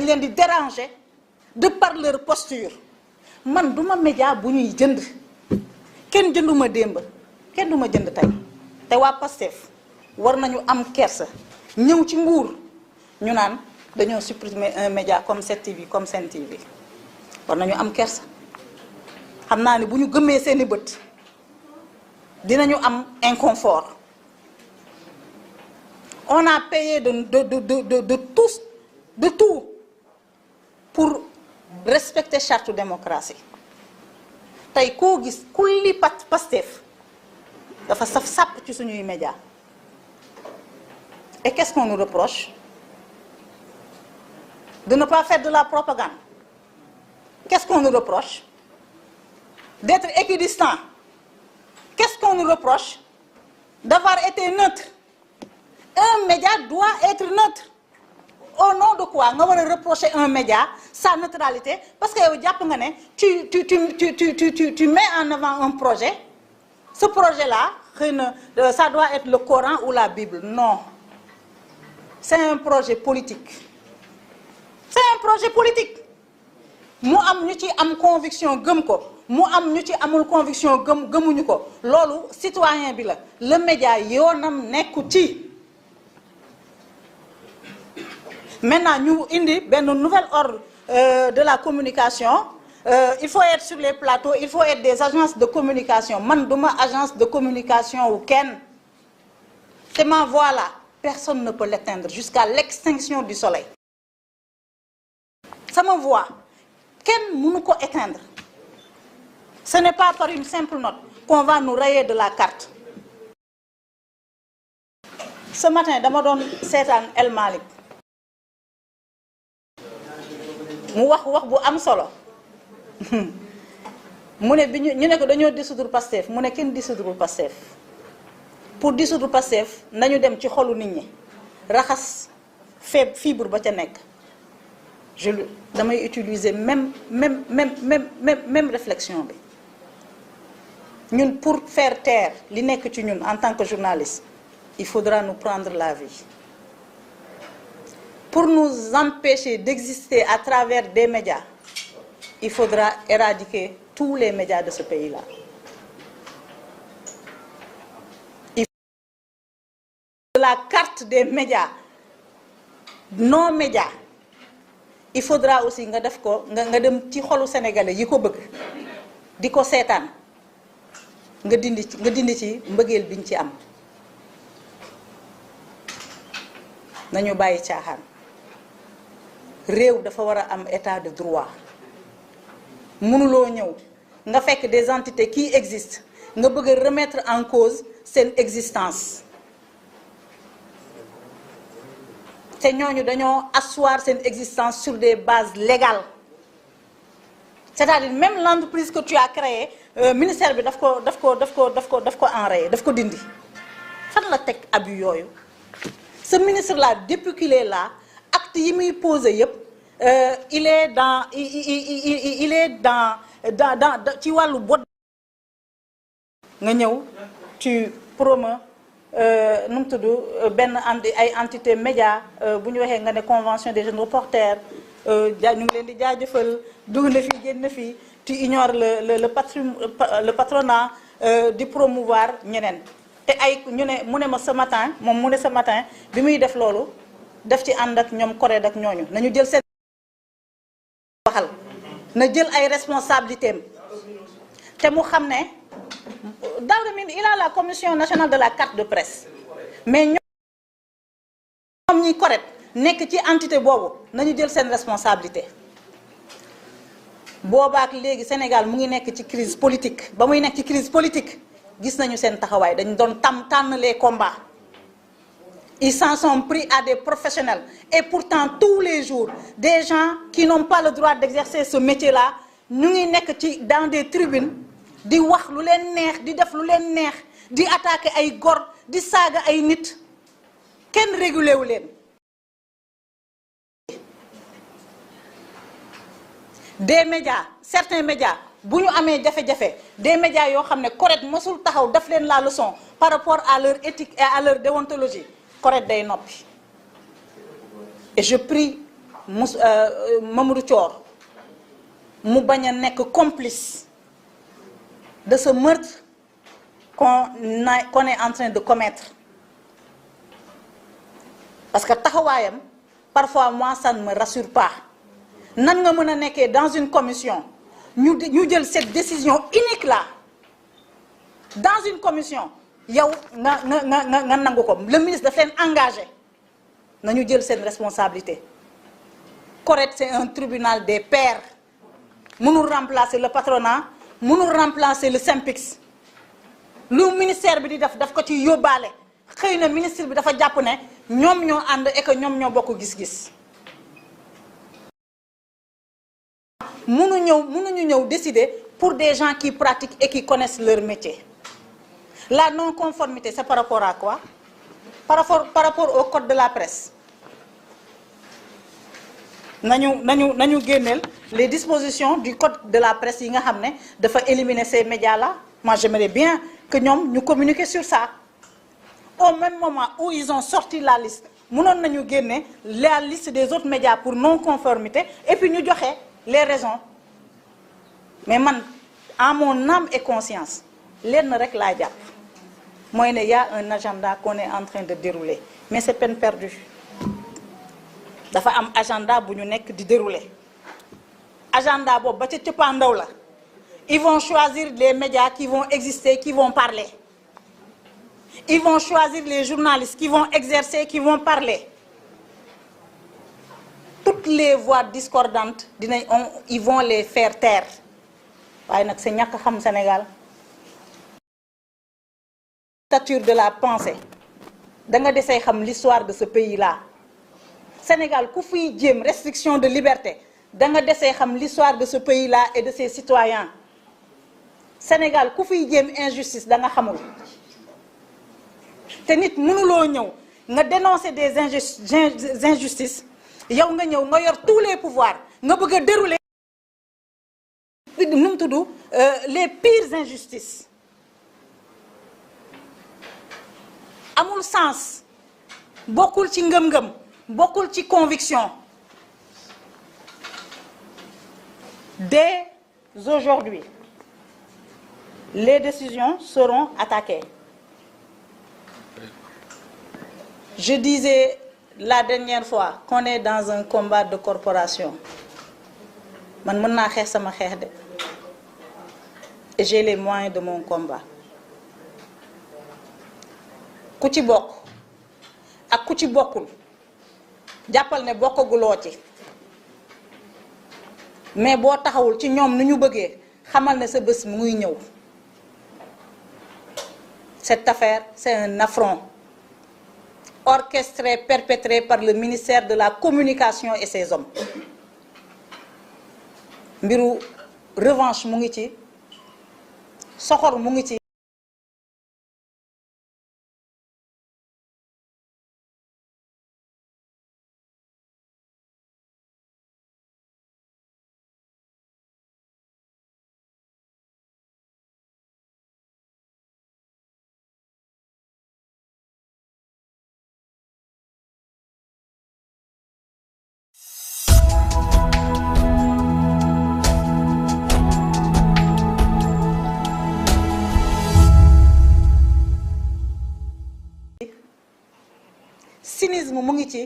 leen di déranger de par leur posture man duma média bu ñuy jënd kenn jënduma démb kenn duma jënd tey te waa Pastef war nañu am kersa ñëw ci nguur ñu naan dañoo supprimer un média comme 7TV comme Sen TV war nañu am kersa xam naa ni bu ñu gëmmee seeni bët dinañu am inconfort. On a payé de tout pour respecter charte démocratie tey koo gis ku li Pastef dafa saf sàpp ci suñuy média et qu'est-ce qu'on nous reproche de ne pas faire de la propagande. Qu'est-ce qu'on nous reproche d'être équidistant. Qu'est-ce qu'on nous reproche d'avoir été neutre. Un média doit être neutre. Au nom de quoi nga war a reprocher un média sa neutralité parce que yow jàpp nga ne tu mets en avant un projet. Ce projet-là xëy na ça doit être le Coran ou la Bible. Non, c'est un projet politique. C'est un projet politique. mu am ñu ci am conviction gëm ko mu am ñu ci amul conviction gëmuñu ko loolu citoyen bi la. Le média yoonam nekku ci. Maintenant ñu indi benn nouvel ordre de la communication. Il faut être sur les plateaux, il faut être des agences de communication. Man duma agence de communication ou kenn. C'est ma voix là, personne ne peut l'éteindre jusqu'à l'extinction du soleil. Sama voix kenn mënu ko éteindre. Ce n'est pas par une simple note qu'on va nous rayer de la carte. Ce matin dama doon seetaan El Malick mu wax bu am solo mu ne bi ñu ne ko dañoo dissoudre Pastef mu ne kenn dissoudre Pastef. Pour dissoudre Pastef nañu dem ci xolu nit ñi raxas fibre ba ca nekk. damay utiliser même réflexion bi ñun pour faire taire li nekk ci ñun en tant que journaliste il faudra nous prendre la vie. Pour nous empêcher d'exister à travers des médias il faudra éradiquer tous les médias de ce pays-là. La carte des médias non médias il faudra aussi nga def ko nga dem ci xolu sénégalais yi ko bëgg di ko seetaan nga dindi ci mbëggeel biñ ci am. nañu bàyyi caaxaan réew dafa war a am état de droit mënuloo ñëw nga fekk des entités qui existent nga bëgg a remettre en cause seen existence. te ñooñu dañoo asseoir seen existence sur des bases légales c'est-à-dire même l'entreprise que tu as créée ministère bi daf ko enrayé daf ko dindi. fan la teg abus yooyu ce ministre là depuis qu'il est là acte yi muy posé yëpp il est dans ci wàllu bot nga ñëw tu promeus nu mu tudd benn ay entité média bu ñu waxee nga ne convention des jeunes reporters ñu ngi leen di jaajëfal dugg na fii génn na fii tu ignores le patronat di promouvoir ñeneen te ay ñu ne mu ne ma ce matin moom mu ne ce matin bi muy def loolu def ci ànd ak ñoom CORED ak ñooñu nañu jël seen waxal na jël ay responsabilités am te mu xam ne Daouda Mine il a la commission nationale de la carte de presse mais ñoom ñi CORED nekk ci entité boobu nañu jël seen responsabilité. Boobaak léegi Sénégal mu ngi nekk ci crise politique ba muy nekk ci crise politique gis nañu seen taxawaay dañu doon tànn les combats. Ils s'en sont pris à des professionnels et pourtant tous les jours des gens qui n'ont pas le droit d'exercer ce métier-là ñu ngi nekk ci dans des tribunes di wax lu leen neex di def lu leen neex di attaquer ay gor di saaga ay nit kenn régulé wu leen. Des médias certains médias bu ñu amee jafe-jafe des médias yoo xam ne CORED mosul taxaw def leen la leçon par rapport à leur éthique et à leur déontologie CORED day noppi et je prie Mamadou Thior mu bañ a nekk complice de ce meurtre qu'on est en train de commettre. Parce que taxawaayam parfois moi ça ne me rassure pas. Nan nga mën a nekkee dans une commission ñu jël cette décision unique là dans une commission yow nga nangu ko le ministre daf leen engagé nañu jël seen responsabilité. Correct, c'est un tribunal des pairs mënul remplacer le patronat mënul remplacer le SYNPICS lu ministère bi di daf ko ci yóbbaale xëy na ministre bi dafa jàpp ne ñoom ñoo ànd et que ñoom ñoo bokk gis-gis. mënuñu ñëw décider pour des gens qui pratiquent et qui connaissent leur métier. La non-conformité, c'est par rapport à quoi? Par rapport au code de la presse. Nañu génneel les dispositions du code de la presse yi nga xam ne dafa éliminer ces médias là. Moi j'aimerais bien que ñoom ñu communiquer sur ça. Au même moment où ils ont sorti la liste mënoon nañu génne la liste des autres médias pour non-conformité et puis ñu joxe les raisons. Mais man à mon âme et conscience lenn rek laa jàpp mooy ne y a un agenda qu'on est en train de dérouler mais c'est peine perdue. Dafa am agenda bu ñu nekk di dérouler agenda boobu ba ca cëppaandaw la ils vont choisir les médias qui vont exister, qui vont parler. Ils vont choisir les journalistes qui vont exercer, qui vont parler. Toutes les voix discordantes, ils vont les faire taire. C'est ñàkk xam Sénégal. Stature de la pensée. Da nga desee xam l'histoire de ce pays-là. Sénégal ku fiy jéem restriction de liberté da nga desee xam l'histoire de ce pays-là et de ses citoyens. Sénégal ku fiy jéem injustice da nga xamul. Te nit mënuloo ñëw nga dénoncer des injustices yow nga ñëw nga yor tous les pouvoirs nga bëgg a dérouler nu mu tudd les pires injustices. Amul sens bokkul ci ngëm-ngëm bokkul ci conviction. Dès aujourd'hui les décisions seront attaquées. Je disais la dernière fois qu'on est dans un combat de corporation. Man mën naa xeex sama xeex de et j'ai les moyens de mon combat. Ku ci bokk ak ku ci bokkul jàppal ne bokkaguloo ci mais boo taxawul ci ñoom nu ñu bëggee xamal ne sa bés mu ngi ñëw. Cette affaire, c'est un affront orchestré, perpétré par le ministère de la Communication et ses hommes. Mbiru revanche mu ngi ci soxor mu ngi ci. Cynisme mu ngi ci